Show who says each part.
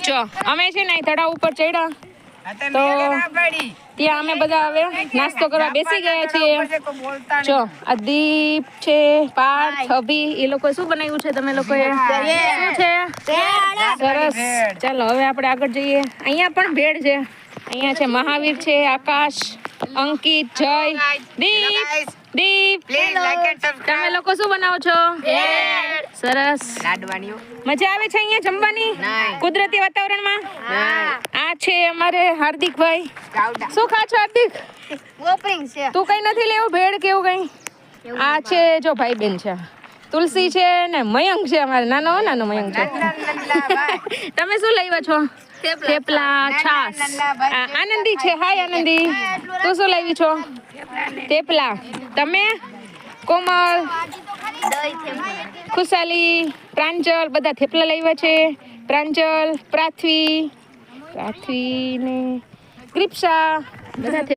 Speaker 1: જો અમે છે ને તળાવ ઉપર ચડ્યા તો ત્યાં અમે બધા હવે નાસ્તો કરવા બેસી ગયા છીએ. જો આ દીપ છે, પાર્થ, અભી, એ લોકો શું બનાવ્યું છે તમે લોકોએ? શું છે? સરસ. ચાલો હવે આપણે આગળ જઈએ. અહીંયા પણ ભેળ છે. અહીંયા છે મહાવીર છે, આકાશ, અંકિત, જય, દીપ. તમે લોકો શું બનાવો છો? સરસ. મજા આવે છે અહીંયા જમવાની કુદરતી વાતાવરણમાં? આ છે અમારે હાર્દિકભાઈ. શું ખા છો હાર્દિક? તું કઈ નથી લેવું ભેળ કેવું કઈ? આ છે જો ભાઈ બેન છે, તુલસી છે ને મયંક છે, અમારે નાનો મયંક છે. તમે શું લાવ્યા છો? થેપલા, છાસ. આનંદી છે. હાય આનંદી, તું શું લાવી છો? થેપલા. તમે? કોમલ, ખુશાલી, પ્રાંજલ બધા થેપલા લાવ્યા છે. પ્રાંજલ, પૃથ્વી ને ક્રિપ્સા બધા